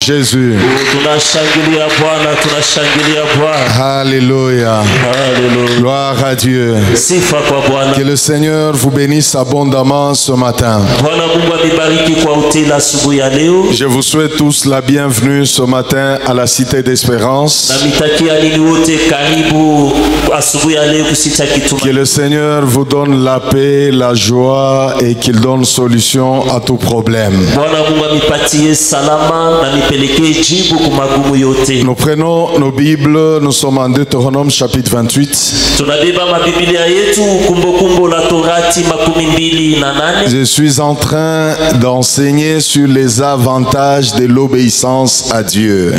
Jésus. Alléluia. Gloire à Dieu. Que le Seigneur vous bénisse abondamment ce matin. Je vous souhaite tous la bienvenue ce matin à la Cité d'Espérance. Que le Seigneur vous donne la paix, la joie et qu'il donne solution à tout problème. Nous prenons nos Bibles, nous sommes en Deutéronome chapitre 28. Je suis en train d'enseigner sur les avantages de l'obéissance à Dieu.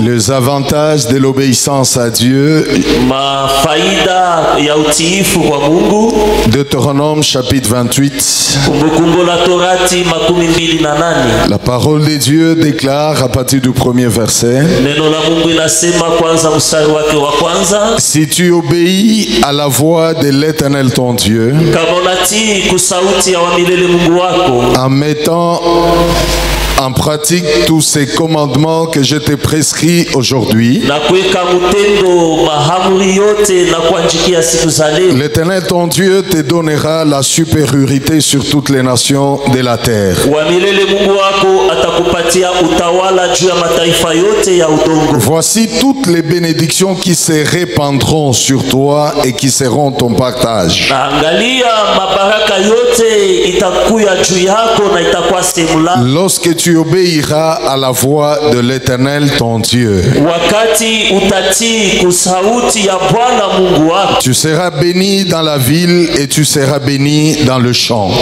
Les avantages de l'obéissance à Dieu. Deutéronome chapitre 28. La parole de Dieu déclare à partir du premier verset: si tu obéis à la voix de l'Éternel ton Dieu, en mettant en pratique tous ces commandements que je t'ai prescrits aujourd'hui, l'Éternel ton Dieu te donnera la supériorité sur toutes les nations de la terre. Voici toutes les bénédictions qui se répandront sur toi et qui seront ton partage. Lorsque tu obéiras à la voix de l'Éternel ton Dieu, tu seras béni dans la ville et tu seras béni dans le champ.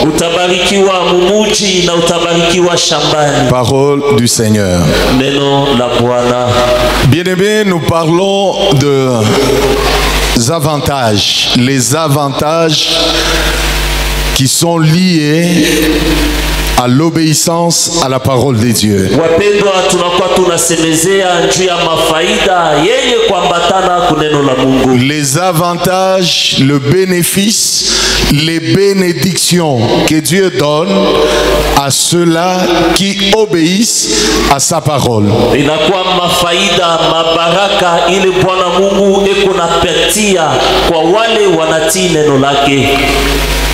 Parole du Seigneur. Bien-aimés, nous parlons des avantages. Les avantages qui sont liés à l'obéissance à la parole de Dieu. Les avantages, le bénéfice, les bénédictions que Dieu donne à ceux-là qui obéissent à sa parole.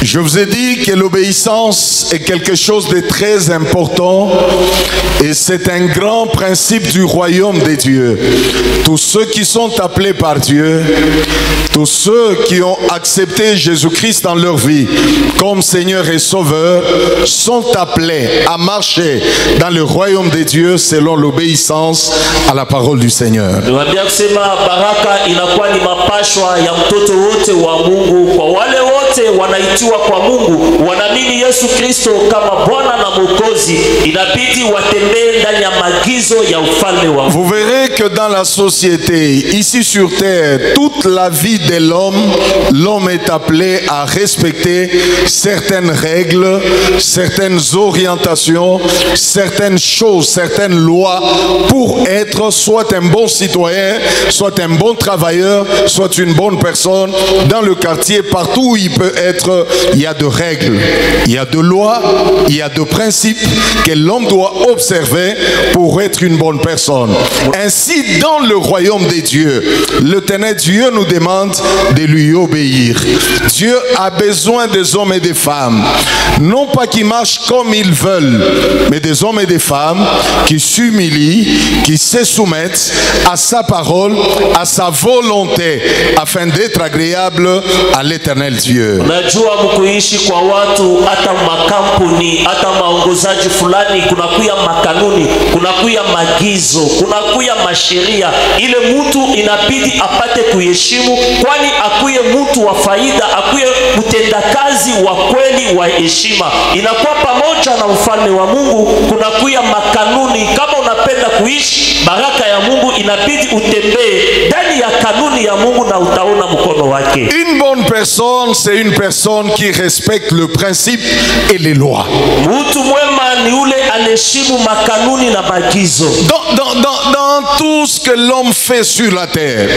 Je vous ai dit que l'obéissance est quelque chose de très important et c'est un grand principe du royaume de Dieu. Tous ceux qui sont appelés par Dieu, tous ceux qui ont accepté Jésus-Christ dans leur vie comme Seigneur et Sauveur, sont appelés à marcher dans le royaume de Dieu selon l'obéissance à la parole du Seigneur. Kwa Mungu wanaamini Yesu Kristo kama Bwana na Mwokozi, inabidi watembee ndani ya maagizo ya ufalme wa Mungu. Vous verrez que dans la société ici sur terre, toute la vie de l'homme est appelé à respecter certaines règles, certaines orientations, certaines choses, certaines lois pour être soit un bon citoyen, soit un bon travailleur, soit une bonne personne dans le quartier, partout où il peut être. Il y a de règles, il y a de lois, il y a de principes que l'homme doit observer pour être une bonne personne. Ainsi, dans le royaume des dieux, l'Éternel Dieu nous demande de lui obéir. Dieu a besoin des hommes et des femmes, non pas qui marchent comme ils veulent, mais des hommes et des femmes qui s'humilient, qui se soumettent à sa parole, à sa volonté, afin d'être agréables à l'Éternel Dieu. Kuishi kwa watu, hata makampuni, hata maongozaji fulani, kunakuya makanuni, kunakuya magizo, kunakuya masheria. Ile mtu inabidi apate kuheshimu, kwani akuye mtu wa faida, akuye mtendakazi wa kweli wa heshima. Inakuwa pamoja na ufalme wa Mungu, kunakuya makanuni. Kama unapenda kuishi baraka ya Mungu, inabidi utembee ndani ya kanuni ya Mungu na utaona mkono wake. Une bonne personne, c'est une personne qui respecte le principe et les lois. Dans tout ce que l'homme fait sur la terre,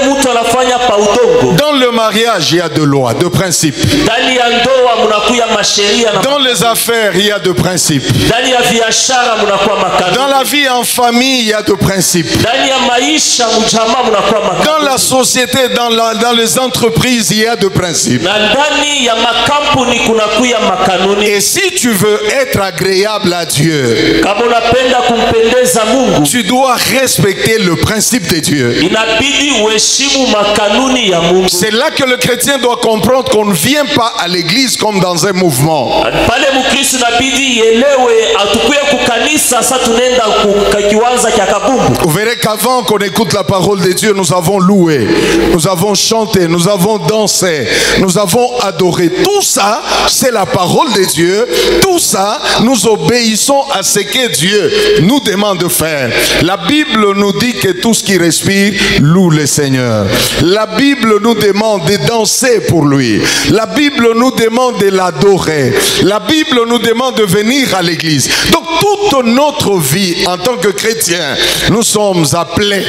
ile mtu anafanya pa udongo. Dans le mariage, il y a de lois, de principes. Ndani ya ndoa mnakuya masheria na dans les affaires, il y a de principes. ndani ya biashara mnakuwa makanuni. Dans la vie en famille, il y a de principes. Ndani ya maisha mjamaa mnakuwa makanuni. Dans la société, dans les entreprises, il y a de principes. Na ndani ya makampuni kunakuya makanuni. Et si tu veux être agréable à Dieu, kama unapenda kumpendeza Mungu, tu dois respecter le principe de Dieu. inabidi uheshimu makanuni ya Mungu. C'est là que le chrétien doit comprendre qu'on ne vient pas à l'église comme dans un mouvement. Pale Mkristo inabidi ielewe atukuye kukanisa sasa tunaenda kukiwanza cha kabumbu. Vous verrez qu'avant qu'on écoute la parole de Dieu, nous avons loué, nous avons chanté, nous avons dansé, nous avons adoré. Tout ça, c'est la parole de Dieu. Tout ça, nous obéissons à ce que Dieu nous demande de faire. La Bible nous dit que tout ce qui respire loue le Seigneur. La Bible nous demande de danser pour lui. La Bible nous demande de l'adorer. La Bible nous demande de venir à l'église. Donc toute notre vie en tant que chrétiens, nous sommes appelés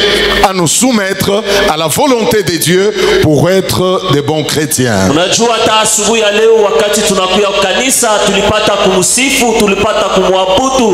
à nous soumettre à la volonté de Dieu pour être des bons chrétiens. Unajua hata asubuhi ya leo wakati tunakuya kanisa tulipata kumsifu, tulipata kumwabudu,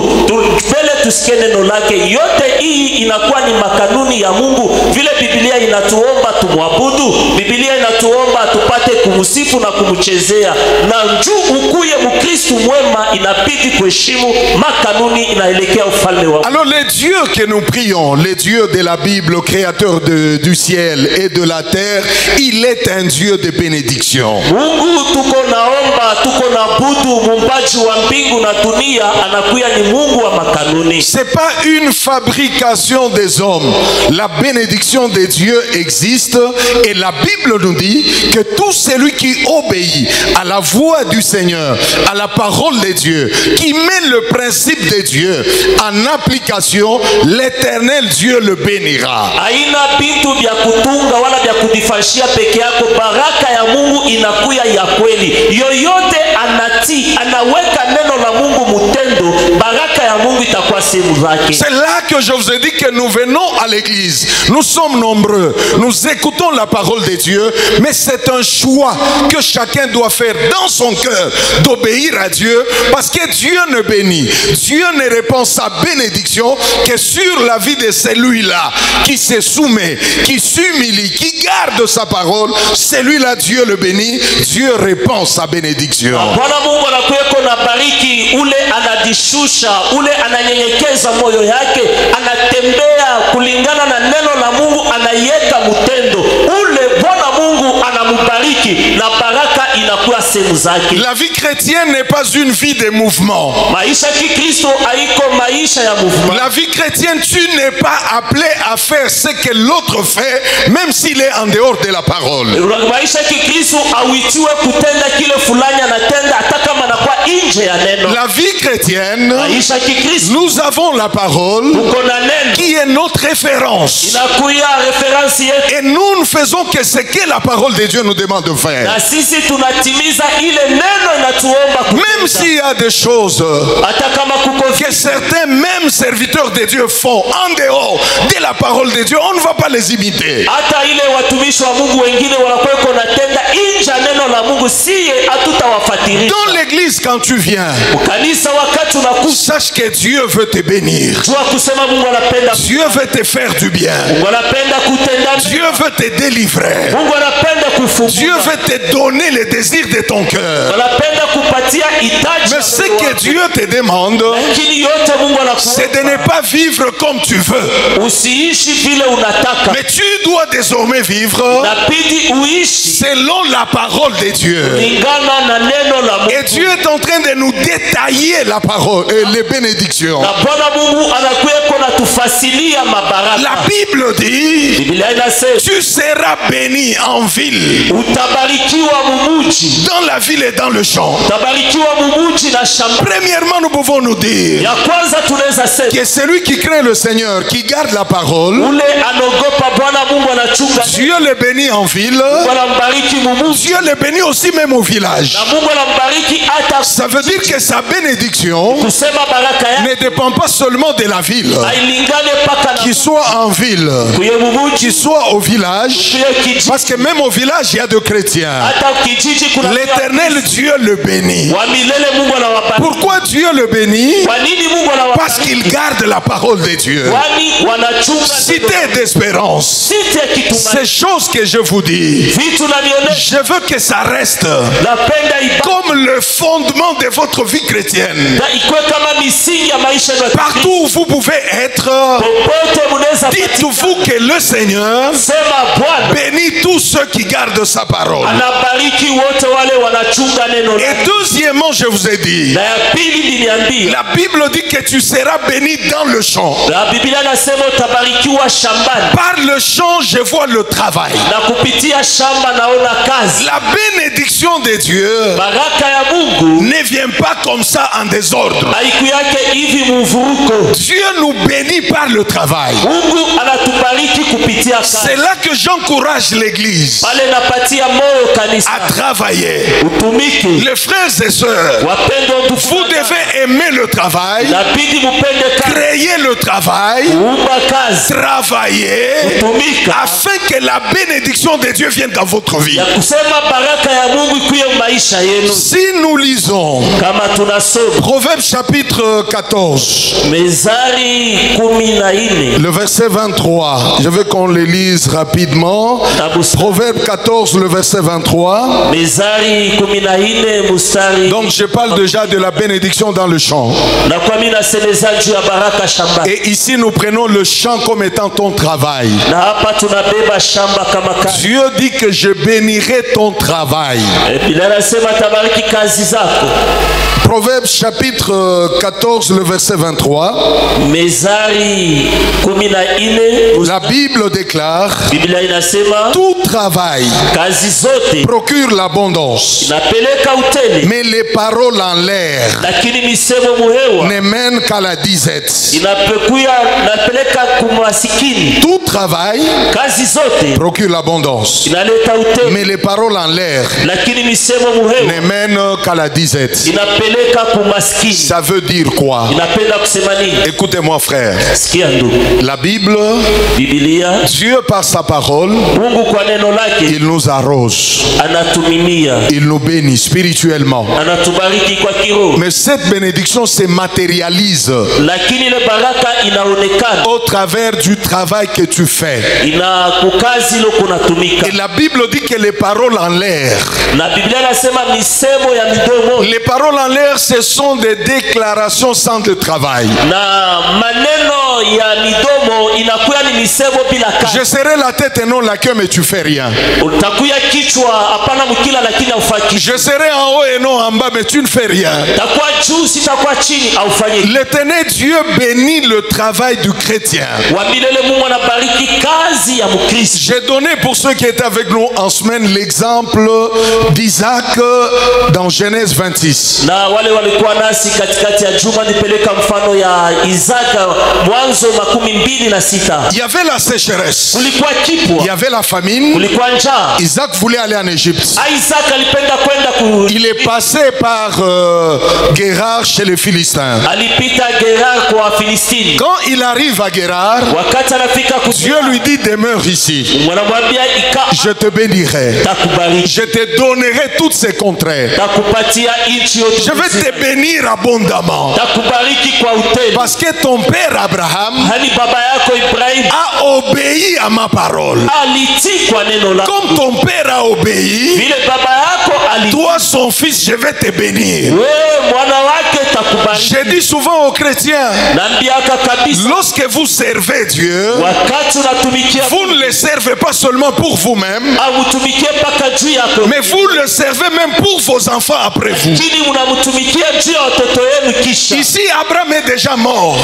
mbele tusikie neno lake. Yote hii inakuwa ni makanuni ya Mungu. Vile Biblia inatuomba tumwabudu, Biblia inatuomba tupate kumsifu na kumchezea. Na njoo ukuye Mkristo mwema inabidi kuheshimu makanuni inaelekea ufalme wa Mungu. Alors les dieux que nous prions, les dieux de la Bible, créateur du ciel et de la terre, il est un Dieu de bénédiction. Mungu tuko naomba, tuko nabudu, muumbaji wa mbingu na dunia, anakuya ni Mungu wa makanuni. C'est pas une fabrication des hommes. La bénédiction de Dieu existe et la Bible nous dit que tout celui qui obéit à la voix du Seigneur, à la parole de Dieu, qui met le principe de Dieu en application, l'Éternel Dieu le bénira. Haina vitu vya kutunga wala vya kudifashia peke yako. Baraka ya Mungu inakuya ya kweli. Yoyote anati, anaweka neno la Mungu mutendo, baraka ya Mungu itakuwa sehemu zake. C'est là que je vous ai dit que nous venons à l'église. Nous sommes nombreux. Nous écoutons la parole de Dieu, mais c'est un choix que chacun doit faire dans son cœur d'obéir à Dieu, parce que Dieu ne bénit. Dieu ne répand sa bénédiction que sur la vie de celui-là qui se soumet, qui s'humilie, qui garde sa parole. Celui-là, Dieu le bénit. Dieu répand sa bénédiction. Bwana Mungu anakuweko na bariki ule anadishusha, ule ananyenyekeza moyo yake, anatembea kulingana na neno la Mungu, anaiweka mutendo. Ule Bwana Mungu anamubariki na baraka inakuwa sehemu zake. La vie chrétienne n'est pas une vie de mouvement. Maisha kikristo haiko maisha ya mouvement. La vie chrétienne, tu n'es pas appelé à faire ce que l'autre fait, même s'il est en dehors de la parole. Maisha kikristo hauitiwe kutenda kile fulani anatenda hata kama anakuwa nje ya neno. La vie chrétienne, Maisha kikristo, nous avons la parole qui est notre référence. inakuya reference yetu. Et nous ne faisons que ce que la parole de Dieu nous demande de faire. Na sisi tunatimiza ile neno inatuomba kutenda. Même s'il y a des choses hata kama kuko que certains mêmes serviteurs de Dieu font en dehors de la parole de Dieu, on ne va pas les imiter. hata ile watumishi wa Mungu wengine wanakuwa natenda nje ya neno la Mungu, siye hatutawafuatilia. Dans l'église, quand tu viens, Kanisa wakati unakuja, sache que Dieu veut te bénir. jua kusema Mungu anapenda. Dieu veut te faire du bien. Mungu anapenda kutenda. Dieu veut te délivrer. Mungu anapenda kufungua. Dieu veut te donner les désirs de ton cœur. Anapenda kupatia hitaji. Mais ce que Dieu te demande, Lakini yote Mungu anakuomba, c'est de ne pas vivre comme tu veux. usiishi vile unataka. Mais tu dois désormais vivre Inabidi uishi selon la parole de Dieu. kulingana na neno la Mungu. Et Dieu est en train de nous détailler la parole et les bénédictions. Na Bwana Mungu anakuweko na tufasilia mabaraka. La Bible dit, Biblia inasema tu seras béni en ville, utabarikiwa mumuji. dans la ville et dans le champ. Utabarikiwa mumuji na shamba. Premièrement, nous pouvons nous dire Ya kwanza tunaweza sema que celui qui craint le Seigneur, qui garde la parole, ule anogopa Bwana Mungu anachunga. Dieu le bénit en ville, Mungu anambariki mumuji. Dieu le bénit aussi même au village. Na Mungu anambariki hata Ça veut dire que sa bénédiction ne dépend pas seulement de la ville, qu'il soit en ville, qu'il soit au village, parce que même au village il y a de chrétiens. L'Éternel Dieu le bénit. Pourquoi Dieu le bénit? Parce qu'il garde la parole de Dieu. Cité d'espérance. Ces choses que je vous dis, je veux que ça reste comme le fondement de votre vie chrétienne. Partout où vous pouvez être, dites-vous que le Seigneur bénit tous ceux qui gardent sa parole. Et deuxièmement, je vous ai dit, la Bible dit que tu seras béni dans le champ. Par le champ, je vois le travail. La bénédiction de Dieu ne vient pas comme ça en désordre. Dieu nous bénit par le travail. C'est là que j'encourage l'église à travailler. Les frères et sœurs, vous devez aimer le travail, créer le travail, travailler afin que la bénédiction de Dieu vienne dans votre vie. Si nous lisons Proverbe chapitre 14, le verset 23, je veux qu'on le lise rapidement. Proverbe 14, le verset 23. Donc je parle déjà de la bénédiction dans le champ. Et ici nous prenons le champ comme étant ton travail. Dieu dit que je bénirai ton travail. Proverbe chapitre 14, le verset 23. La Bible déclare: tout travail procure l'abondance, mais les paroles en l'air ne mènent qu'à la disette. Tout travail procure l'abondance, mais les paroles en l'air ne mènent qu'à la disette. Ça veut dire quoi? Écoutez-moi frère, la Bible, Dieu par sa parole, il nous arrose, il nous bénit spirituellement, mais cette bénédiction se matérialise au travers du travail que tu fais. Et la Bible dit que les paroles en l'air, les paroles en l'air, ce sont des déclarations sans de travail. Je serai la tête et non la queue, mais tu fais rien. Je serai en haut et non en bas, mais tu ne fais rien. L'Éternel Dieu bénit le travail du chrétien. J'ai donné pour ceux qui étaient avec nous en semaine l'exemple d'Isaac dans Genèse 26. Il y avait la sécheresse, il y avait la famine. Isaac voulait aller en Égypte. Il est passé par Guérar chez les Philistins. Quand il arrive à Guérar, Dieu lui dit: demeure ici, je te bénirai, je te donnerai toutes ces contrées, je vais te bénir abondamment, parce que ton père Abraham a obéi à ma parole. Comme ton père a obéi, toi son fils, je vais te bénir. Je dis souvent aux chrétiens, lorsque vous servez Dieu, vous ne le servez pas seulement pour vous-même, mais vous le servez même pour vos enfants après vous. Ici Abraham est déjà mort,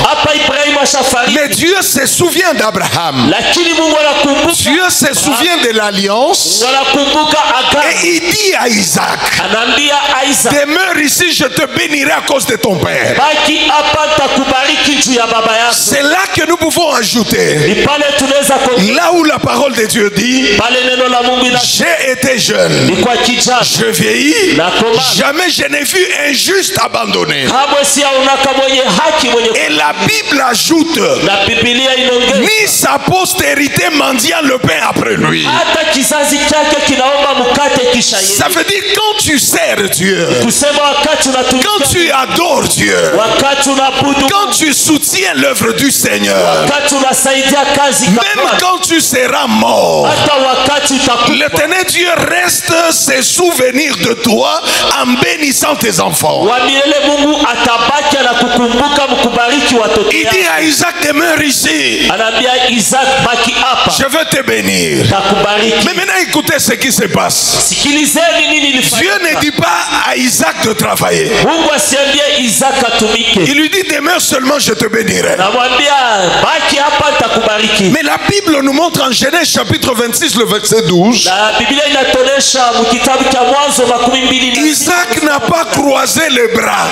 mais Dieu se souvient d'Abraham. Dieu se souvient de l'alliance et il dit à Isaac: demeure ici, je te bénirai à cause de ton père. père. baki hapa nitakubariki juu ya baba yako. C'est là que nous pouvons ajouter. Ni pale tunaweza Là où la parole de Dieu dit, pale neno la Mungu j'ai été jeune, ni kwa kijana je vieillis, na koma jamais je n'ai vu un juste abandonné. kamwe siaonaka mwenye haki mwenye. Et la Bible ajoute, Na Biblia inaongeza ni sa postérité mendiant le pain après lui. hata kizazi chake kinaomba mkate kisha yeye. Ça veut dire quand tu sers Dieu, Kusema wakati quand unatumika, tu adores Dieu, wakati unabudu, quand tu soutiens l'œuvre du Seigneur, wakati unasaidia kazi même kama, quand tu seras mort, hata wakati utakufa, l'éternel Dieu reste se souvenir de toi en bénissant tes enfants. wa milele Mungu atabaki na kukumbuka mkubariki watoto Il yako. dit à Isaac, demeure ici, Anaambia Isaac, baki hapa je veux te bénir. takubariki. Mais maintenant écoutez ce qui se passe. Sikilizeni nini Dieu ne ilifanyika. dit pas à Isaac de travailler. Mungu asiambie Isaac atumike, Il lui dit demeure seulement, je te bénirai. namwambia baki hapa nitakubariki. Mais la Bible nous montre en Genèse chapitre 26 le verset 12. Na Biblia inatonesha mkitabu cha Mwanzo 26. Isaac n'a pas croisé les bras.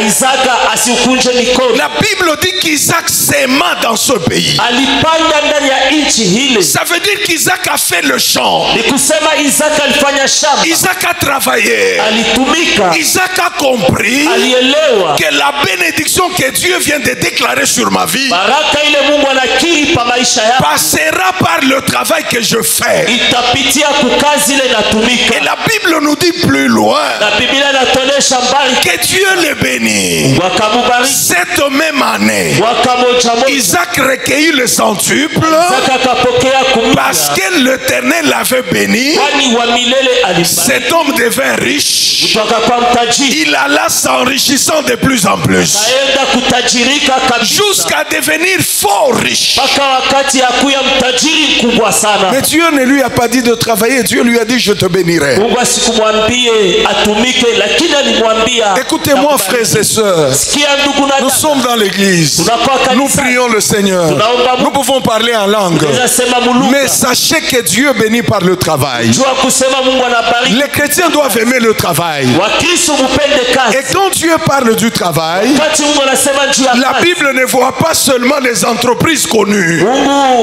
Isaac asiukunje mikono. La Bible dit qu'Isaac s'aima dans ce pays. Alipanda ndani ya nchi hile. Ça veut dire qu'Isaac a fait le champ. Ni kusema Isaac alifanya shamba. Isaac a travaillé. Alitumika. Isaac a compris Alielewa que la bénédiction que Dieu vient de déclarer sur ma vie baraka ile Mungu anakiri pa maisha yako passera par le travail que je fais. itapitia kukazi ile Et inatumika. la Bible nous dit plus loin Na Biblia inatonesha mbali que Dieu le bénit. wakamubariki Cette même année, wakamoja moja. Isaac recueillit le centuple Isaac akapokea parce kumia que l'Éternel l'avait béni. kwani wa milele alibariki. Cet homme devint riche. Mtu akakuwa mtajiri. Il alla s'enrichissant de plus en plus Kaenda kutajirika kabisa jusqu'à devenir fort riche. mpaka wakati ya kuya mtajiri mkubwa sana. Mais Dieu ne lui a pas dit de travailler. Dieu lui a dit je te bénirai. Mungu asikumwambie atumike, lakini alimwambia Écoutez-moi frères et sœurs. sikia ndugu na Nous dada, sommes dans l'église. Nous prions le Seigneur. Nous pouvons parler en langue. tunaweza sema mulugha. Mais sachez que Dieu bénit par le travail. Jua kusema Mungu anabariki. Les chrétiens doivent aimer le travail. Wakristo mupende kazi. Et quand Dieu parle du travail, Wakati Mungu anasema juu ya la kazi, Bible ne voit pas seulement les entreprises connues.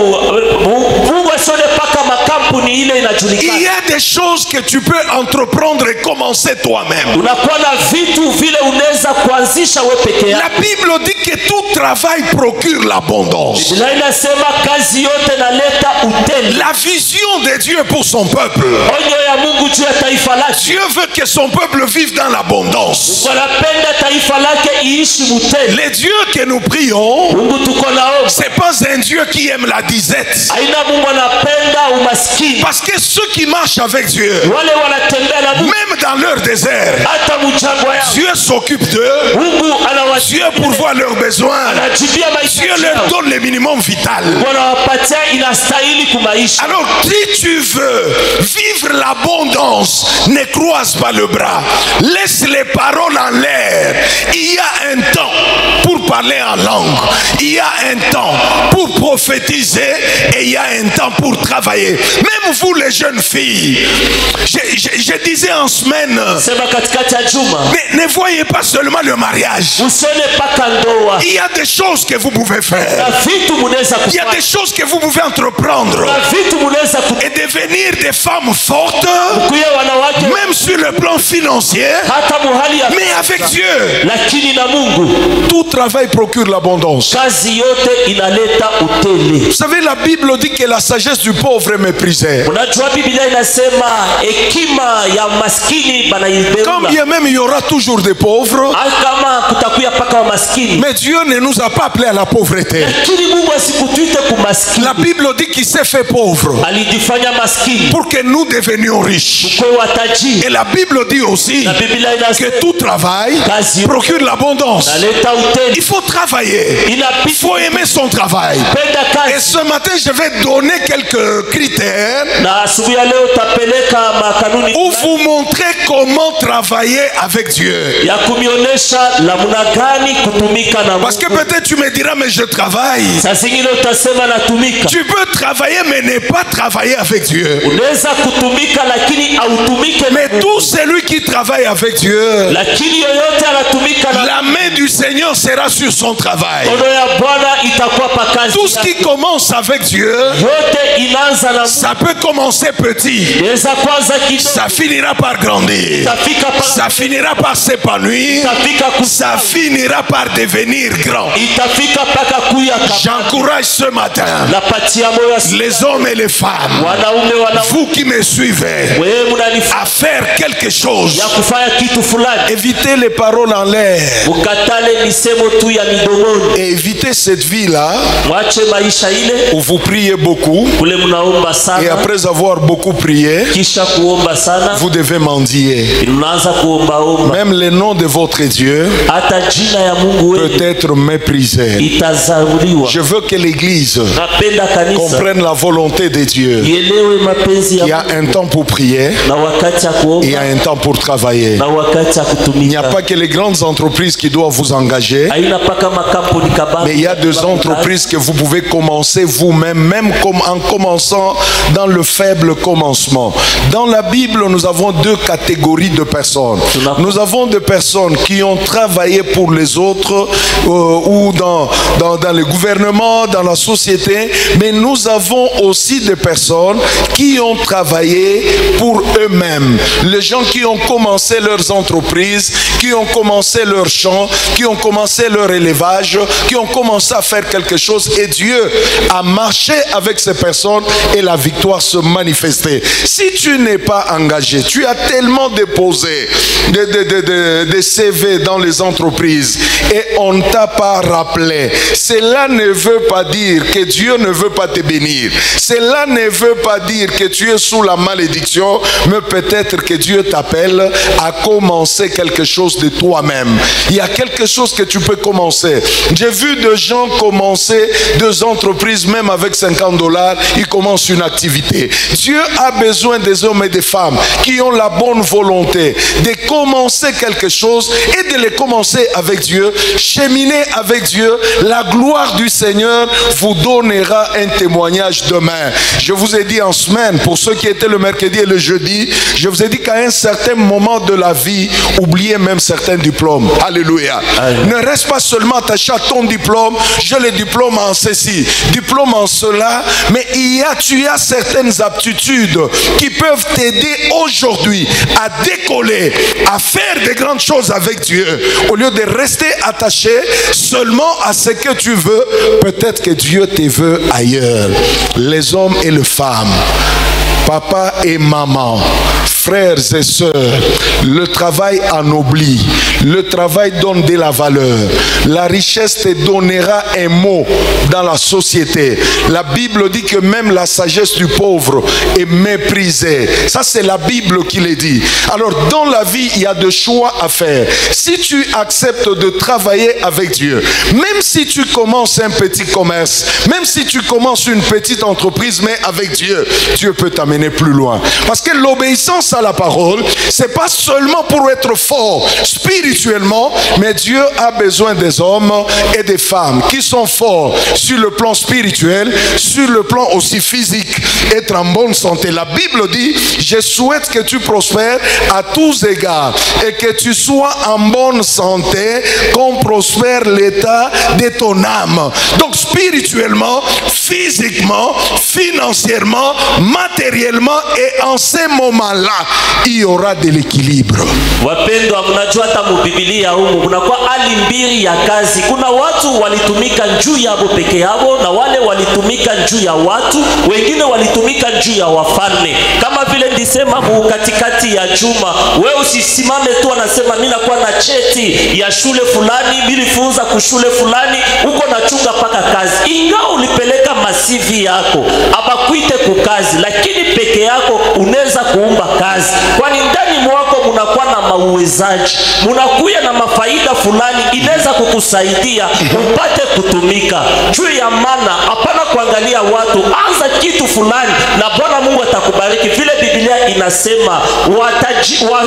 Mungu asione paka makampuni ile Il inajulikana. y a des choses que tu peux entreprendre et commencer toi-même. Unakuwa na vitu vile unaweza kuanzisha wewe peke La yako. Bible dit que tout travail procure l'abondance. Biblia inasema kazi yote naleta utele. La vision de Dieu pour son peuple. Onyo ya Mungu juu ya taifa lake. Dieu veut que son peuple vive dans l'abondance. Wanapenda taifa lake iishi mutele. Le Dieu que nous prions, Mungu tuko naomba. c'est pas un Dieu qui aime la disette. Aina Mungu anapenda umaskini. Parce que ceux qui marchent avec Dieu, Wale wanatembea na Mungu même dans leur désert, hata mjangwa yao. Dieu s'occupe d'eux. Mungu Dieu anawajibia pourvoit leurs besoins. anajibia maisha Dieu yao. leur donne le minimum vital. Wanawapatia inastahili kumaisha. Alors, si tu veux vivre l'abondance, ne croise pas le bras. Laisse les paroles en l'air. Il y a un temps pour parler en langue. Il y a un temps pour prophétiser et il y a un temps pour travailler. Même vous les jeunes filles, je disais en semaine, Sema katikati ya juma. mais ne voyez pas seulement le mariage. Usione paka ndoa. Il y a des choses que vous pouvez faire. Na vitu munaweza Il y a kufanya. des choses que vous pouvez entreprendre. Na vitu munaweza Et devenir des femmes fortes, kuya wanawake même sur le plan financier, hata muhali ya mais avec Dieu. lakini na Mungu Tout travail procure l'abondance. kazi yote inaleta utele. Vous savez, la Bible dit que la sagesse du pauvre est méprisée. Unajua Biblia inasema hekima ya maskini Quand banaibeba. bien même il y aura toujours des pauvres, Kama kutakuya paka wa maskini. mais Dieu ne nous a pas appelés à la pauvreté. Lakini Mungu asikutuite kumaskini. La Bible dit qu'il s'est fait pauvre Alijifanya maskini. pour que nous devenions riches. Kwa watajiri. Et la Bible dit aussi Na Biblia inasema que tout travail procure l'abondance. naleta utele. Il faut travailler. Il Inapita faut aimer son travail. penda Et kazi. ce matin, je vais donner quelques critères Na asubuhi ya leo tapeleka makanuni où vous montrer comment travailler avec Dieu. ya kumionesha namna gani kutumika na Parce que Mungu. peut-être tu me diras, mais je travaille. Saa zingine utasema natumika. Tu peux travailler, mais ne pas travailler avec Dieu. Unaweza kutumika lakini autumike na Mais Mungu. tout celui qui travaille avec Dieu, Lakini yoyote anatumika na la main du Seigneur Seigneur sera sur son travail. Ono ya Bwana itakuwa pa kazi. Tout ce qui commence avec Dieu, yote inaanza na ça peut commencer petit. Ça finira par grandir. Ça finira par s'épanouir. Ça finira par devenir grand. J'encourage ce matin les hommes et les femmes, vous qui me suivez, à faire quelque chose. Évitez les paroles en l'air. Et évitez cette vie-là où vous priez beaucoup. Et après avoir beaucoup prié, vous devez mendier. Même le nom de votre Dieu peut être méprisé. Je veux que l'Église comprenne la volonté de Dieu. Il y a un temps pour prier et il y a un temps pour travailler. Il n'y a pas que les grandes entreprises qui doivent vous engager, mais il y a des entreprises que vous pouvez commencer vous-même, même en commençant dans le faible commencement. Dans la Bible, nous avons deux catégories de personnes. Nous avons des personnes qui ont travaillé pour les autres ou dans le gouvernement, dans la société, mais nous avons aussi des personnes qui ont travaillé pour eux-mêmes. Les gens qui ont commencé leurs entreprises, qui ont commencé leurs champs, qui ont commencé leur élevage, qui ont commencé à faire quelque chose, et Dieu a marché avec ces personnes et la victoire se manifestait. Si tu n'es pas engagé, tu as tellement déposé des CV dans les entreprises et on ne t'a pas rappelé, cela ne veut pas dire que Dieu ne veut pas te bénir. Cela ne veut pas dire que tu es sous la malédiction, mais peut-être que Dieu t'appelle à commencer quelque chose de toi-même. Il y a quelque chose que tu peux commencer. J'ai vu des gens commencer des entreprises, même avec $50, ils commencent une activité. Dieu a besoin des hommes et des femmes qui ont la bonne volonté de commencer quelque chose et de les commencer avec Dieu, cheminer avec Dieu. La gloire du Seigneur vous donnera un témoignage demain. Je vous ai dit en semaine, pour ceux qui étaient le mercredi et le jeudi, je vous ai dit qu'à un certain moment de la vie, oubliez même certains diplômes. Alléluia. Ne reste pas seulement attaché à ton diplôme. J'ai le diplôme en ceci, diplôme en cela, mais tu as certaines aptitudes qui peuvent t'aider aujourd'hui à décoller, à faire de grandes choses avec Dieu. Au lieu de rester attaché seulement à ce que tu veux, peut-être que Dieu te veut ailleurs. Les hommes et les femmes, papa et maman, frères et sœurs, le travail ennoblit, le travail donne de la valeur. La richesse te donnera un mot dans la société. La Bible dit que même la sagesse du pauvre est méprisée. Ça, c'est la Bible qui le dit. Alors, dans la vie, il y a des choix à faire. Si tu acceptes de travailler avec Dieu, même si tu commences un petit commerce, même si tu commences une petite entreprise, mais avec Dieu, Dieu peut t'amener plus loin. Parce que l'obéissance à la parole, c'est pas seulement pour être fort spirituellement, mais Dieu a besoin des hommes et des femmes qui sont forts sur le plan spirituel, sur le plan aussi physique, être en bonne santé. La Bible dit, je souhaite que tu prospères à tous égards et que tu sois en bonne santé, qu'on prospère l'état de ton âme. Donc spirituellement, physiquement, financièrement, matériellement, et en ces moments-là, il y aura de l'équilibre. Wapendwa, mnajua hata mbibilia humu kunakuwa hali mbili ya kazi. Kuna watu walitumika juu yao peke yao na wale walitumika juu ya watu, wengine walitumika juu ya wafalme. Kama vile nilisema katikati ya juma, wewe usisimame tu anasema mimi nakuwa na cheti ya shule fulani, nilifunza kushule fulani, uko nachunga paka kazi. Ingawa ulipeleka masivi yako, abakuite kukazi, lakini peke yako unaweza kuumba kazi. Kwani ndani mwako mnakuwa na mauwezaji, mnakuya na mafaida fulani inaweza kukusaidia upate kutumika. Juu ya maana hapana kuangalia watu, anza kitu fulani na Bwana Mungu atakubariki. Vile Biblia inasema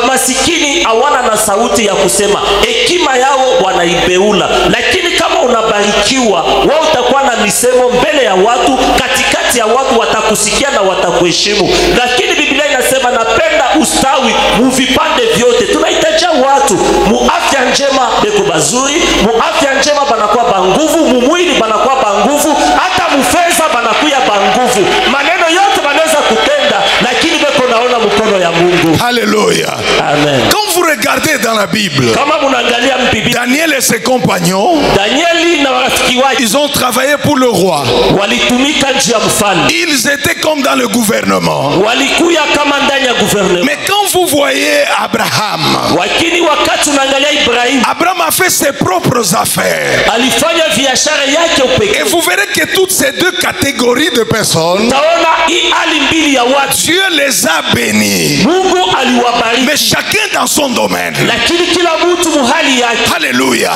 masikini hawana na sauti ya kusema, hekima yao wanaibeula. Lakini kama unabarikiwa, wewe utakuwa na misemo mbele ya watu, katikati ya watu watakusikia na watakuheshimu. Lakini Biblia inasema napenda ustawi muvipande vyote. Tunahitaji watu muafya njema beko bazuri, muafya njema banakuwa banguvu, mumwili banakuwa banguvu, hata mufeza banakuya banguvu. Maneno yote banaweza kutenda, lakini beko naona mkono ya Mungu. Alléluia. Amen. Quand vous regardez dans la Bible, Kama munaangalia Biblia, Daniel et ses compagnons, Danieli na warafiki wake ils ont travaillé pour le roi. walitumika nje ya mfalme. Ils étaient comme dans le gouvernement. Walikuya kama ndani ya gouvernement. Mais quand vous voyez Abraham, Lakini wakati unaangalia Ibrahim, Abraham a fait ses propres affaires. alifanya biashara yake Et upekee. vous verrez que toutes ces deux catégories de personnes, Taona hii hali mbili ya watu, Dieu les a bénis. Mungu aliwabariki, Mais chacun dans son domaine. lakini kila mtu muhali yake. Alléluia.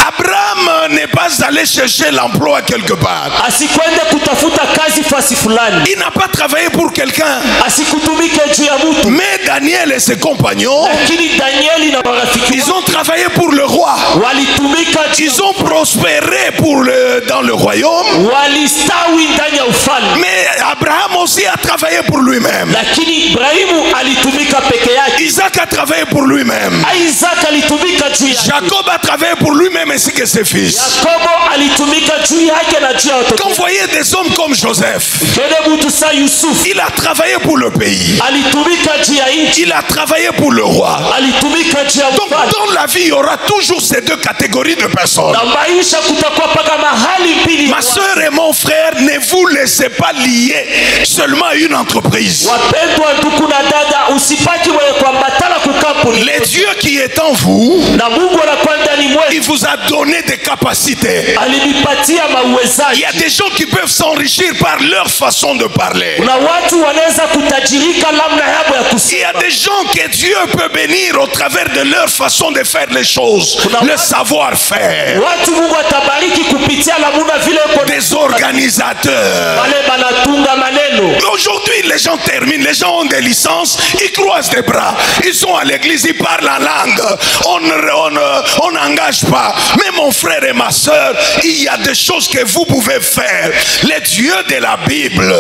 Abraham n'est pas allé chercher l'emploi quelque part. Asikwende kutafuta kazi fasi fulani, Il n'a pas travaillé pour quelqu'un. asikutumike juu ya mtu. Mais Daniel et ses compagnons, Lakini Danieli na marafiki ils ont travaillé pour le roi. walitumika juu, Ils ont prospéré dans le royaume. walistawi ndani ya ufalme. Mais Abraham aussi a travaillé pour lui-même. Lakini Ibrahimu alitumika peke yake, Isaac a travaillé pour lui-même. Isaac alitumika juu yake, Jacob a travaillé pour lui-même ainsi que ses fils. Yakobo alitumika juu yake na juu ya watoto. Quand vous voyez des hommes comme Joseph, Kile mtu sa Yusuf il a travaillé pour le pays. alitumika juu ya nchi, Il a travaillé pour le roi. alitumika juu ya Donc mfalme. dans la vie, il y aura toujours ces deux catégories de personnes. Na maisha kutakuwa paka mahali mbili. Ma soeur et mon frère, ne vous laissez pas lier seulement à une entreprise. Wapendwa ndugu na dada, usipaki wewe kwa matala kukampuni. Le Dieu qui est en vous, Na Mungu anakuwa ndani il mwetu, vous a donné des capacités. alinipatia Il mauwezaji. y a des gens qui peuvent s'enrichir par leur façon de parler. Kuna watu wanaweza kutajirika namna yao ya Il y a kusema. des gens que Dieu peut bénir au travers de leur façon de faire les choses, le savoir-faire. Watu Mungu atabariki kupitia namna vile uko Des organisateurs. wale banatunga maneno. Aujourd'hui, les gens terminent, les gens ont des licences, ils croisent des bras, ils sont à l'église, ils parlent en langue, on n'engage pas. Mais mon frère et ma soeur, il y a des choses que vous pouvez faire. Le Dieu de la Bible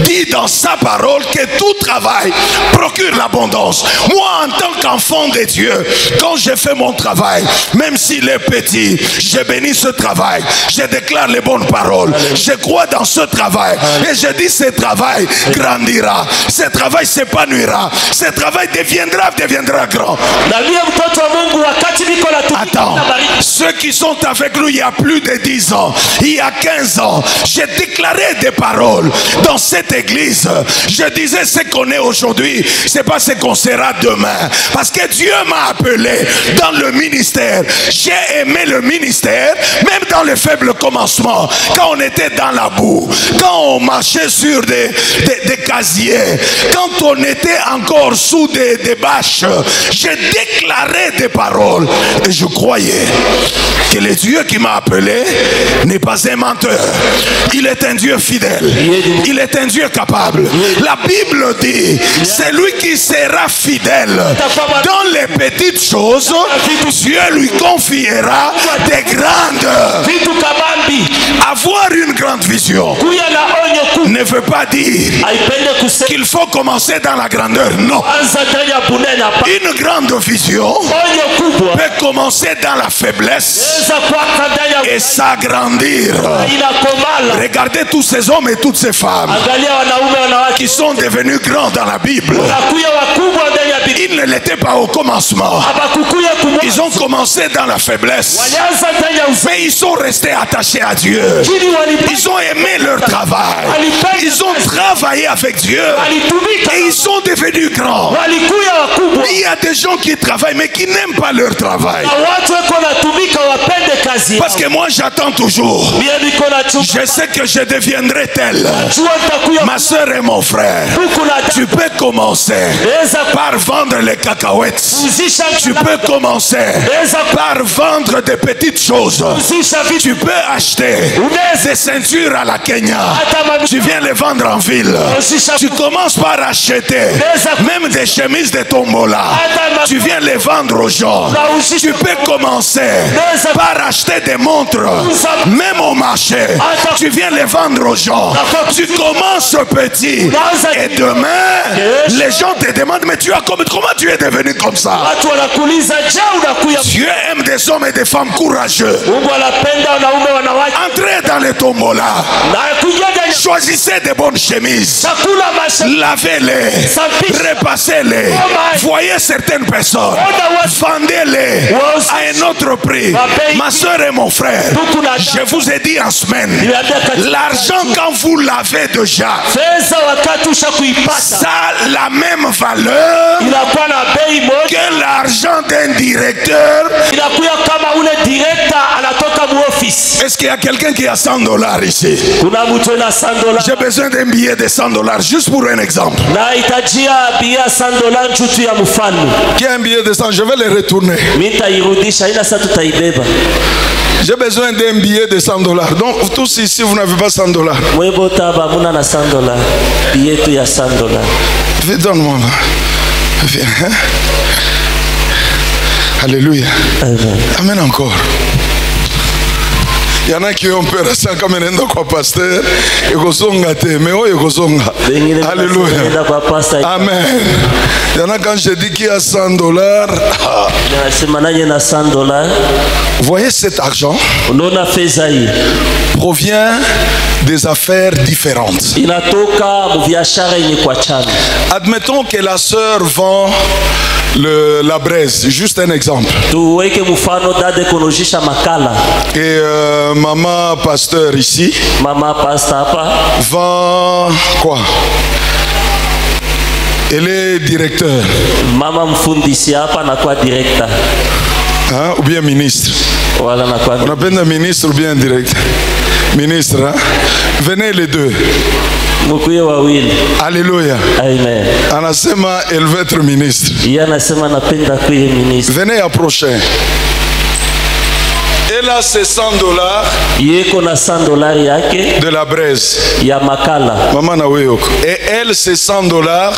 dit dans sa parole que tout travail procure l'abondance. Moi, en tant qu'enfant de Dieu, quand je fais mon travail, même s'il est petit, je bénis ce travail, je déclare les bonnes paroles, je crois dans ce travail et je dis ce travail grandira, ce travail s'épanouira, ce travail deviendra grand. Na mimi mtoto wa Mungu wakati niko na Attends, ceux qui sont avec nous il y a plus de 10 ans, il y a 15 ans, j'ai déclaré des paroles dans cette église. Je disais ce qu'on est aujourd'hui, c'est pas ce qu'on sera demain. Parce que Dieu m'a appelé dans le ministère. J'ai aimé le ministère, même dans les faibles commencements, quand on était dans la boue, quand on marchait sur des casiers, quand on était encore sous des bâches. J'ai déclaré des paroles et je croyais que le Dieu qui m'a appelé n'est pas un menteur. Il est un Dieu fidèle. Il est un Dieu capable. La Bible dit, c'est lui qui sera fidèle dans les petites choses, Dieu lui confiera des grandes. vitu kabambi. Avoir une grande vision Kuya na onyo kubwa ne veut pas dire haipende kusema qu'il faut commencer dans la grandeur. Non. anza ndani ya bunene hapa. Une grande vision Onyo kubwa peut commencer dans la faiblesse inaweza kuanza ndani ya et s'agrandir. inakomala. Regardez tous ces hommes et toutes ces femmes Angalia wanaume wanawake qui sont devenus grands dans la Bible. wanakuya wakubwa ndani ya Biblia. Ils ne l'étaient pas au commencement. Habakukuya kumwa. Ils ont commencé dans la faiblesse. Walianza ndani ya ufa. Mais ils sont restés attachés à Dieu. Chini walipenda. Ils ont aimé leur travail. Ils ont travaillé avec Dieu. Walitumika. Et ils sont devenus grands. Walikuya wakubwa. Il y a des gens qui travaillent mais qui n'aiment pas leur travail. Na watu wako natumika wapende kazi yao. Parce que moi j'attends toujours. Mimi niko na chumba. Je sais que je deviendrai tel. Jua nitakuya. Ma soeur et mon frère, Huku na tu peux commencer Eza par vendre les cacahuètes. kuzisha. Tu peux commencer par vendre des petites choses. Kuzisha vitu. Tu peux acheter des ceintures à la Kenya. Tu viens les vendre en ville. Tu commences par acheter même des chemises de tombola. Tu viens les vendre aux gens. Tu peux commencer par acheter des montres, même au marché. Tu viens les vendre aux gens. Tu commences petit. Et demain, les gens te demandent, mais comment tu es devenu comme ça? Dieu aime des hommes et des femmes courageux. Entrez dans les tombolas. Choisissez des bonnes chemises. Lavez-les. Repassez-les. Voyez certaines personnes. Vendez-les à un autre prix. Ma soeur et mon frère, je vous ai dit en semaine, l'argent quand vous l'avez déjà, ça a la même valeur que l'argent d'un directeur. Est-ce qu'il y a quelqu'un qui a $100 ici? J'ai besoin d'un billet de $100 juste pour un exemple. Qui a un billet de 100? Je vais le retourner. J'ai besoin d'un billet de $100. Donc tous ici vous n'avez pas $100. Donne-moi là. Viens. Hein? Alléluia. Amen encore. Il y en a qui ont peur ça comme un quoi pasteur et mais alléluia. Amen. Il y en a quand je dis qu'il y a $100. Voyez cet argent provient des affaires différentes. Admettons que la sœur vend la braise, juste un exemple. Et maman pasteur ici vend quoi? Elle est directeur. Hein? Ou bien ministre. On appelle un ministre ou bien directeur. Ministre, hein? Venez les deux. Alléluia. Amen. Anasema, elle veut être ministre. Venez approcher. Elle a ses $100 de la braise. Maman na weyoko. Et elle ses $100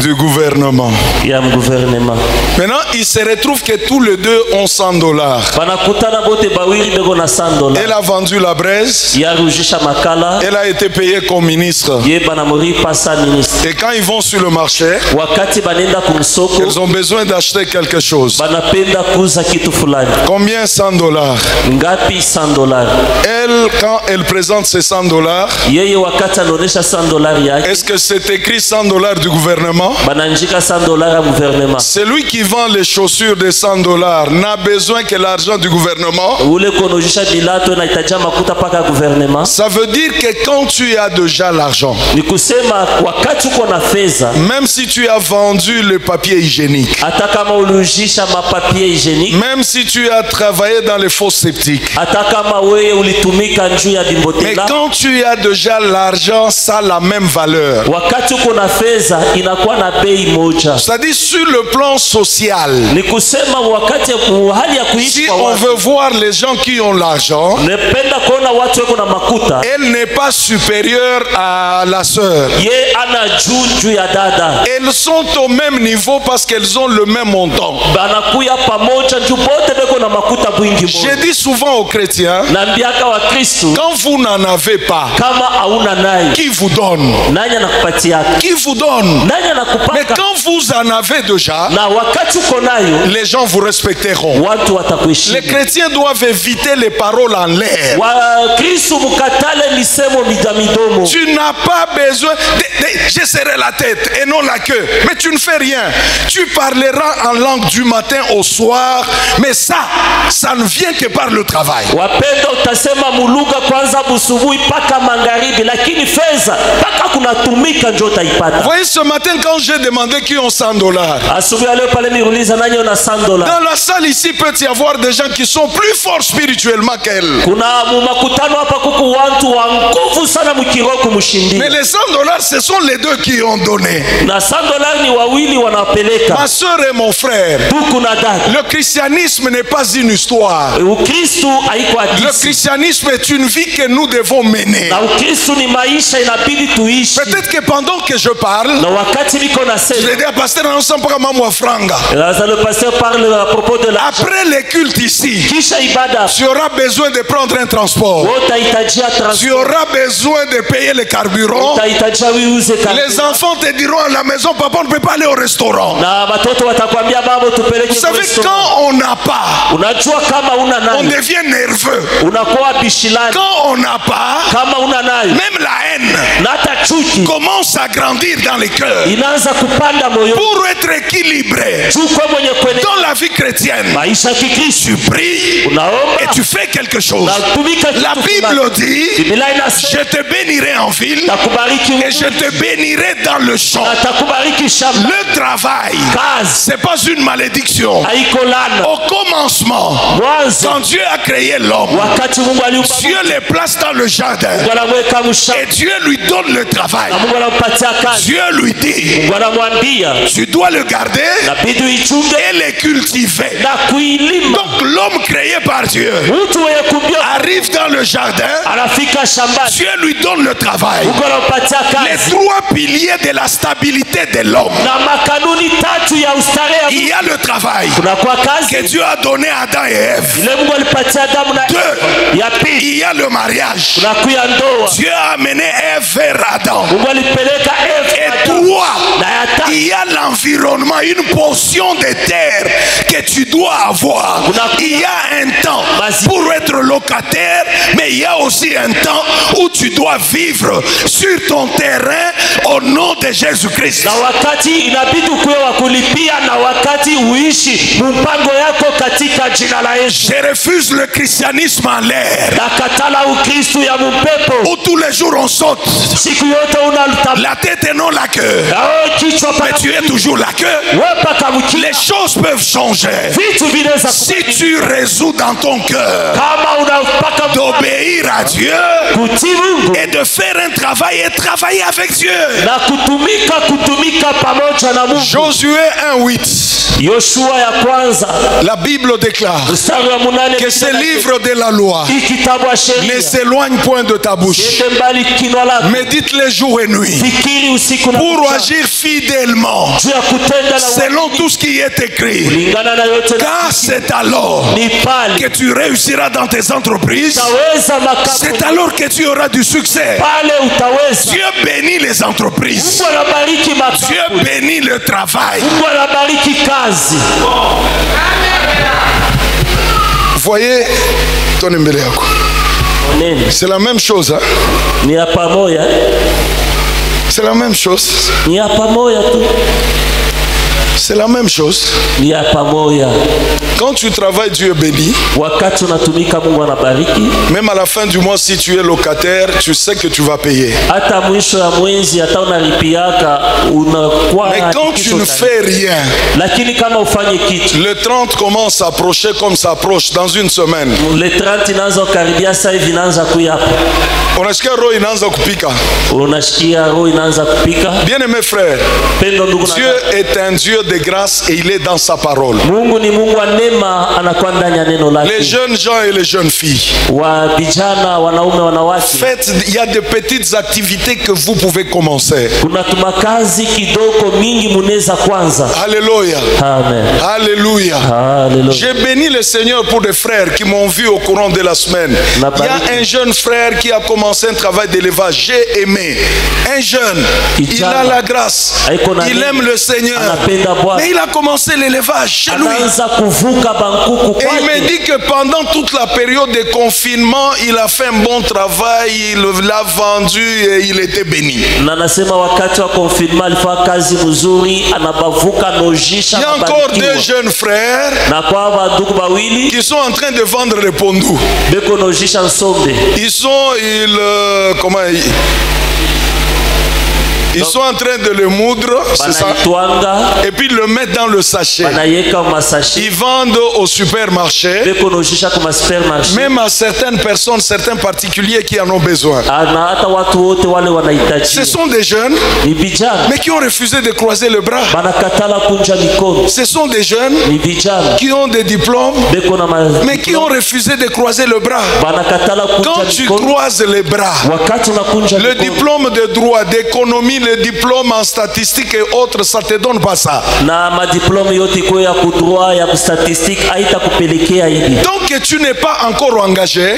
du gouvernement. Maintenant, il se retrouve que tous les deux ont $100. Elle a vendu la braise. Elle a été payée comme ministre. Et quand ils vont sur le marché, ils ont besoin d'acheter quelque chose. Combien? $100. Elle, quand elle présente ses $100, est-ce que c'est écrit $100 du gouvernement? Celui qui vend les chaussures de $100 n'a besoin que l'argent du gouvernement. Ça veut dire que quand tu as déjà l'argent, même si tu as vendu le papier hygiénique, même si tu as travaillé dans les fosses septiques, mais quand tu as déjà l'argent, ça a la même valeur. C'est-à-dire sur le plan social, si on veut voir les gens qui ont l'argent, elle n'est pas supérieure à la sœur. Elles sont au même niveau parce qu'elles ont le même montant. Je dis souvent aux chrétiens, quand vous n'en avez pas, qui vous donne? Qui vous donne? Mais quand vous en avez déjà, les gens vous respecteront. Les chrétiens doivent éviter les paroles en l'air. Tu n'as pas besoin je serai la tête et non la queue, mais tu ne fais rien. Tu parleras en langue du matin au soir, mais ça ne vient que par le travail. Voyez, ce matin quand j'ai demandé qui ont $100, dans la salle ici peut y avoir des gens qui sont plus forts spirituellement qu'elle. Mais les $100, ce sont les deux qui ont donné. Ma soeur et mon frère, le christianisme n'est pas pas une histoire. Ukristo haiko Le hadithi. christianisme est une vie que nous devons mener. Na Ukristo ni maisha inabidi tuishi. Peut-être que pendant que je parle, Na wakati niko je nasema, vais dire, pasteur, nous sommes pas maman ou franga. le pasteur parle à propos de l'argent. Après les cultes ici, Kisha ibada, tu auras besoin de prendre un transport. utahitajia Tu transport. auras besoin de payer le carburant. Utahitajia uiuze Les kabisa. enfants te diront à la maison, papa, on ne peut pas aller au restaurant. Na watoto watakwambia baba tupeleke Vous savez, kwa restaurant. quand on n'a pas, Unajua kama una on nani, devient nerveux. unakuwa bishilani. Quand on n'a pas, Kama una nayo, même la haine na hata chuki commence à grandir dans les cœurs. inaanza kupanda moyo. Pour être équilibré Chukua mwenye kwenye dans la vie chrétienne, maisha kikristo, tu pries unaomba et tu fais quelque chose. na tumika La kitu Bible fulani. dit, Biblia inasema je te bénirai en ville takubariki et je te bénirai dans le champ. na takubariki shamba. Le travail, Kazi c'est pas une malédiction. haiko laana. Au commencement, Mwanzo quand Dieu a créé l'homme, wakati Mungu aliumba, Dieu les place dans le jardin Mungu anamweka mshamba et Dieu lui donne le travail. na Mungu anampatia kazi. Dieu lui dit, Mungu anamwambia tu dois le garder inabidi uichunge et le cultiver. na kuilima. Donc l'homme créé par Dieu Mtu mwenye kumbia arrive dans le jardin, anafika shambani, Dieu lui donne le travail. Mungu anampatia Les kazi trois piliers de la stabilité de l'homme. na makanuni tatu ya ustarehe. Il y a le travail Kunakuwa que kazi Dieu a donné à Adam et Ève. ile Mungu alipatia Adamu na Eva. Deux, Ya pili il y a le mariage. kunakuya ndoa, Dieu a amené Ève vers Adam. Mungu alipeleka Eva Et na Adamu. trois, Na ya tatu il y a l'environnement, une portion de terre que tu dois avoir. Il y a un temps pour être locataire, mais il y a aussi un temps où tu dois vivre sur ton terrain au nom de Jésus-Christ. na wakati inabidi ukuwe wa kulipia na wakati uishi mpango yako katika jina la Yesu. Je refuse le christianisme en l'air, Nakatala Ukristo ya mpepo, où tous les jours on saute, siku yote unalutama la tête et non la queue. kichwa Mais tu es toujours la queue. wepaka mkia. Les choses peuvent changer. Vitu vinaweza Si kubadilika tu résous dans ton cœur kama unapaka d'obéir à Dieu kutii Mungu et de faire un travail et travailler avec Dieu. na kutumika pamoja na Mungu. Josué 1:8. Yoshua ya kwanza La Bible déclare mstari wa 8 que ce livre de la loi hii kitabu ya ne sheria s'éloigne point de ta bouche. siende mbali kinywa lako, Médite-les jour et nuit fikiri usiku na pour mchana agir fidèlement juu ya kutenda na selon tout ce qui est écrit. kulingana na yote na Car c'est alors ni pale que tu réussiras dans tes entreprises. utaweza C'est makampuni, alors que tu auras du succès. pale utaweza. Dieu bénit les entreprises. Mungu anabariki Dieu makampuni, bénit le travail. Mungu anabariki kazi. Voyez ton mbele yako. Oneni, C'est la même chose. Hein? ni ya pamoja, C'est la même chose. ni ya pamoja tu, C'est la même chose. ni ya pamoja. Quand tu travailles, Dieu bénit. Wakati unatumika Mungu anabariki. Même à la fin du mois, si tu es locataire, tu sais que tu vas payer. Hata mwisho ya mwezi hata unalipiaka unakuwa Mais quand tu ne fais rien, lakini kama ufanye kitu, le 30 commence à approcher comme ça approche dans une semaine. le 30 inaanza kukaribia, sasa hivi inaanza kuya hapa, Unasikia roho inaanza kupika. unashikia roho inaanza kupika. Bien-aimés frères, Pendo ndugu na Dieu est un Dieu de grâce et il est dans sa parole. Mungu ni Mungu wa neema, anakuwa ndani ya neno Les lake. jeunes gens et les jeunes filles, Wa vijana, wanaume, wanawake, faites, il y a de petites activités que vous pouvez commencer. kuna tumakazi kidogo mingi muneza kwanza. Alléluia. Amen. Alléluia. Hallelujah. J'ai béni le Seigneur pour des frères qui m'ont vu au courant de la semaine. Il y a un jeune frère qui a commencé un travail d'élevage. J'ai aimé. Un jeune. Il a la grâce. Il aime le Seigneur. Mais il a commencé l'élevage chez lui. Et il me dit que pendant toute la période de confinement, il a fait un bon travail. Il l'a vendu et il était béni. Il y a encore deux jeunes frères qui sont en train de vendre les pondous. Comment Ils sont en train de le moudre, c'est ça. Et puis le mettre dans le sachet. Ils vendent au supermarché. Même à certaines personnes, certains particuliers qui en ont besoin. Ce sont des jeunes, mais qui ont refusé de croiser le bras. Ce sont des jeunes qui ont des diplômes, mais qui ont refusé de croiser le bras. Quand tu croises les bras, le diplôme de droit, d'économie, le diplôme en statistique et autres, ça te donne pas ça. Tant que tu n'es pas encore engagé,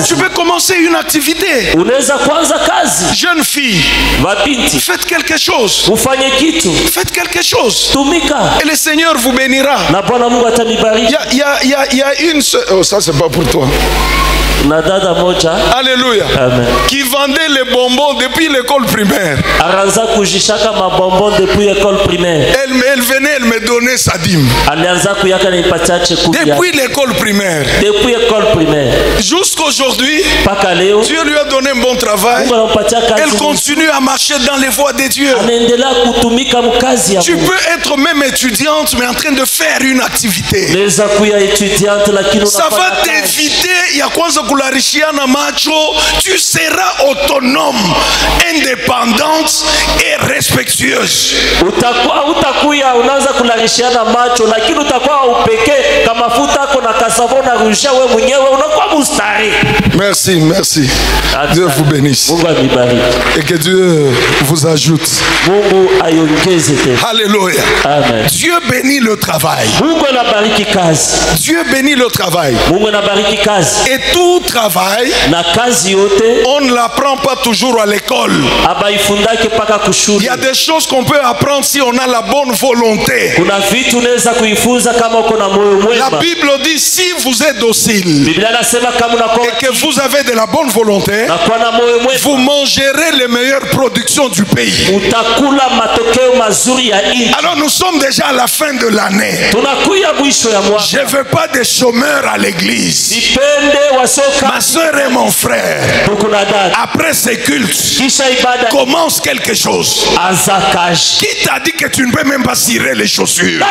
tu peux commencer une activité. Jeune fille, faites quelque chose. Faites quelque chose. Et le Seigneur vous bénira. Il y a une... Oh, ça c'est pas pour toi. Alléluia. Amen. Qui vendait les bonbons depuis l'école primaire. Elle venait, elle me donnait sa dîme. Depuis l'école primaire. Jusqu'aujourd'hui, Dieu lui a donné un bon travail. Elle continue à marcher dans les voies de Dieu. Tu peux être même étudiante, mais en train de faire une activité. Ça va t'éviter. Il y a quoi ça? Tu seras autonome, indépendante et respectueuse. Merci, merci. Dieu vous bénisse. Et que Dieu vous ajoute. Alléluia. Amen. Dieu bénit le travail. Dieu bénit le travail. Et tout travail, on ne l'apprend pas toujours à l'école. Il y a des choses qu'on peut apprendre si on a la bonne volonté. La Bible dit si vous êtes docile et que vous avez de la bonne volonté, vous mangerez les meilleures productions du pays. Alors nous sommes déjà à la fin de l'année. Je ne veux pas des chômeurs à l'église. Ma soeur et mon frère, après ces cultes, commence quelque chose. Qui t'a dit que tu ne peux même pas cirer les chaussures?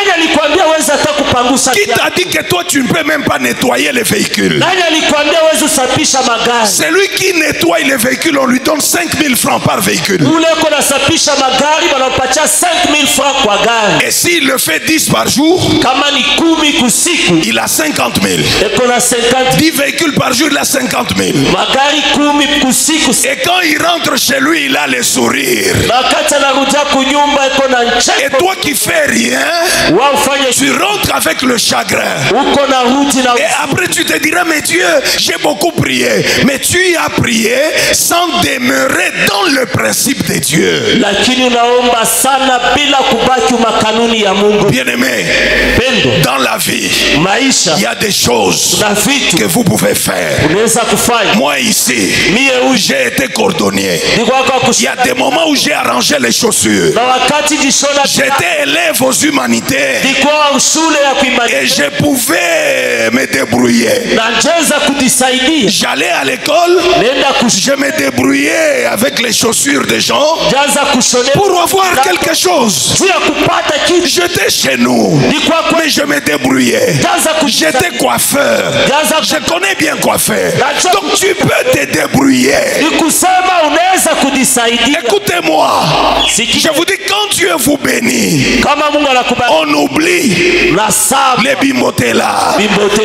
Qui t'a dit que toi tu ne peux même pas nettoyer les véhicules? Celui qui nettoie les véhicules, on lui donne 5 000 francs par véhicule. Et s'il le fait 10 par jour, il a 50 000. 10 véhicules par jour, il a 50 000. Et quand il rentre chez lui, il a le sourire. Et toi qui fais rien, tu rentres avec le chagrin. Et après tu te diras, mais Dieu, j'ai beaucoup prié. Mais tu as prié sans demeurer dans le principe de Dieu. Bien-aimé, dans la vie, il y a des choses que vous pouvez faire. Moi ici, j'ai été cordonnier. Il y a des moments où j'ai arrangé les chaussures. J'étais élève aux humanités et je pouvais me débrouiller. J'allais à l'école, je me débrouillais avec les chaussures des gens pour avoir quelque chose. J'étais chez nous, mais je me débrouillais. J'étais coiffeur. Je connais bien quoi faire. Donc tu peux te débrouiller. Écoutez-moi. Je vous dis, quand Dieu vous bénit, on oublie les bimotés là.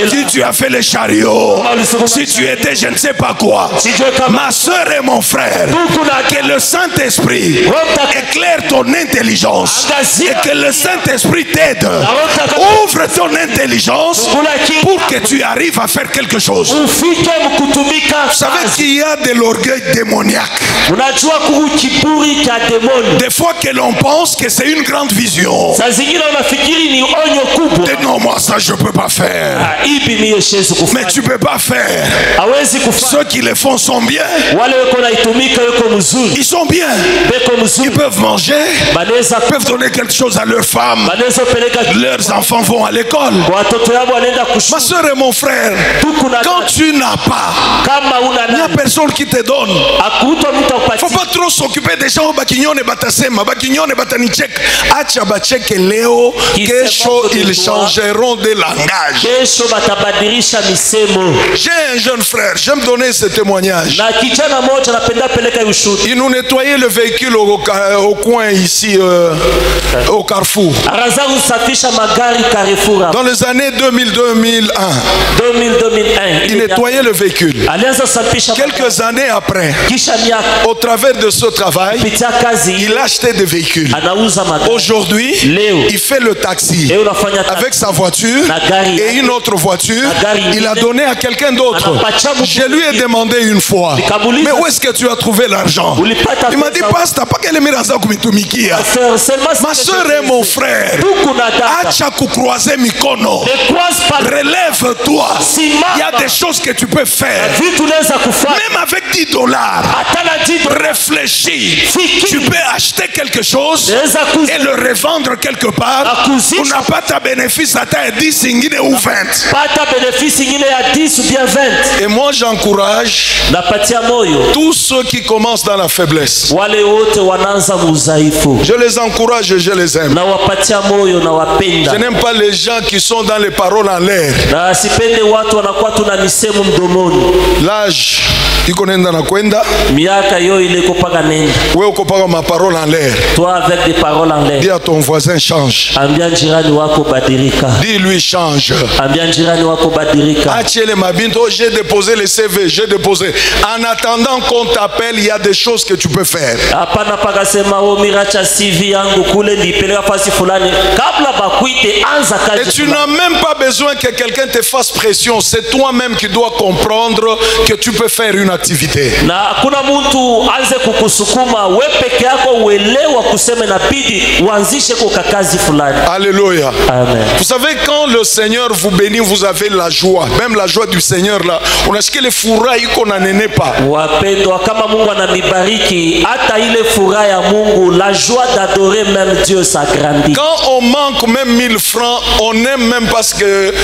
Si tu as fait les chariots, si tu étais je ne sais pas quoi. Ma soeur et mon frère, que le Saint-Esprit éclaire ton intelligence et que le Saint-Esprit t'aide. Ouvre ton intelligence pour que tu arrives à faire quelque chose. Vous savez qu'il y a de l'orgueil démoniaque. Des fois que l'on pense que c'est une grande vision. Non, moi ça ça je peux pas faire. Mais tu peux pas faire. Ceux qui le font sont bien. Ils sont bien. Ils peuvent manger. Ils peuvent donner quelque chose à leurs femmes. Leurs enfants vont à l'école. Ma soeur et mon frère, quand tu n'as pas, il n'y a personne qui te donne. Il ne faut pas trop s'occuper des gens. Ils changeront de langage. J'ai un jeune frère, j'aime donner ce témoignage. Il nous nettoyait le véhicule au coin ici, au Carrefour. Dans les années 2000-2001, il nettoyait le véhicule. Quelques années après, au travers de ce travail, il achetait des véhicules. Aujourd'hui, il fait le taxi avec sa voiture et une autre voiture. Il a donné à quelqu'un d'autre. Je lui ai demandé une fois, mais où est-ce que tu as trouvé l'argent? Il m'a dit, Pasteur, pas qu'elle est mise à Kumitumikia. Ma soeur et mon frère, relève-toi. Il y a des choses que tu peux faire. Même avec $10, réfléchis. Tu peux acheter quelque chose et le revendre quelque part. Tu n'as pas ta bénéfice à ta 10 ou 20. Et moi j'encourage tous ceux qui commencent dans la faiblesse. Je les encourage et je les aime. Je n'aime pas les gens qui sont dans les paroles en l'air. L'âge ikonenda na kwenda miaka yo ile kopaka nenda wewe ukopaka ma parole en l'air. Toi avec des paroles en l'air. Dis à ton voisin change. Ambia jirani wako badilika. Dis lui change. Ambia jirani wako badilika. Achele mabinto, j'ai déposé le CV, j'ai déposé. En attendant qu'on t'appelle, il y a des choses que tu peux faire. Hapana pakasema o miracha CV yangu kule nipeleka fasi fulani kabla bakuite anza kazi. Et tu n'as même pas besoin que quelqu'un te fasse pression, c'est toi-même qui dois comprendre que tu peux faire une activité. Na hakuna mtu anze kukusukuma wewe peke yako uelewa kusema inabidi uanzishe kwa kazi fulani. Alléluia. Amen. Vous savez quand le Seigneur vous bénit, vous avez la joie, même la joie du Seigneur là. Unasikia ile furaha iko na nenepa. Wapendwa, kama Mungu ananibariki hata ile furaha ya Mungu, la joie d'adorer même Dieu s'agrandit. Quand on manque même 1000 francs, on n'aime même pas ce que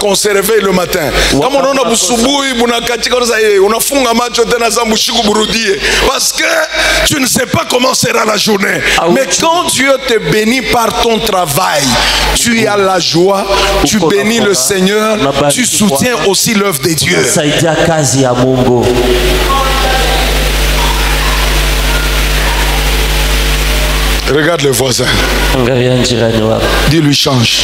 qu'on se réveille le matin. Kama unaona busubuhi bunakatika unafunga macho tena za mushiku burudie parce que tu ne sais pas comment sera la journée. Mais quand Dieu te bénit par ton travail, tu as la joie, tu bénis le Seigneur, tu soutiens aussi l'œuvre de Dieu. Regarde le voisin. Dis-lui change.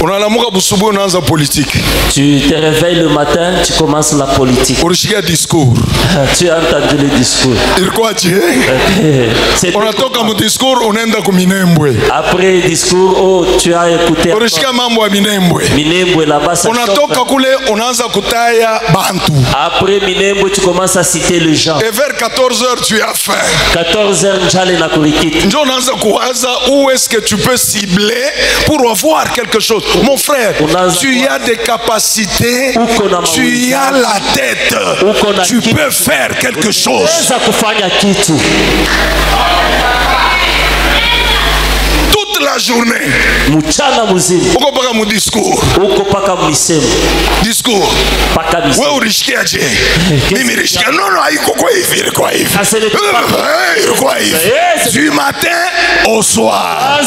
On a l'amour à Boussoubou, on a la politique. Tu te réveilles le matin, tu commences la politique. On a discours. Tu as entendu le discours. Il quoi tu es? On a toqué mon discours, on est dans Minembwe. Après le discours, oh, tu as écouté. On a mambo à Minembwe. Minembwe là-bas. On a toqué koule, on a zakutaya Bantu. Après Minembwe, tu commences à citer les gens. Et vers 14h, tu as faim. 14h, j'allais na kurikiti. Njo naanza kuwaza où est-ce que tu peux cibler pour avoir quelque chose. Mon frère, tu as des capacités, tu as la tête, tu peux faire quelque chose. Toute la journée. Ukopaka mu discours. Discours. Wewe urishikia je? Mimi rishikia. Non, non, haiko kwa hivi, ilikuwa hivi. Ilikuwa hivi. Du matin au soir.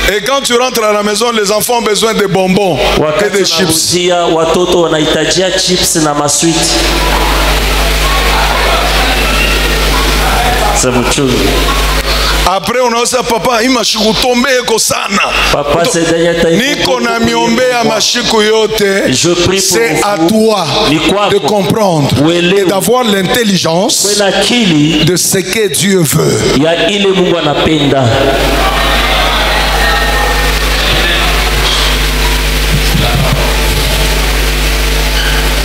Et quand tu rentres à la maison, les enfants ont besoin de bonbons et de chips. Après on a ça, papa, imashiku tombe eko sana. Niko na miombea mashiku yote. C'est à toi de comprendre et d'avoir l'intelligence de ce que Dieu veut.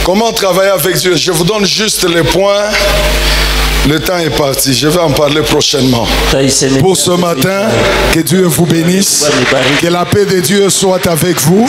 Comment travailler avec Dieu? Je vous donne juste les points Le temps est parti, je vais en parler prochainement. Pour ce matin, que Dieu vous bénisse, que la paix de Dieu soit avec vous.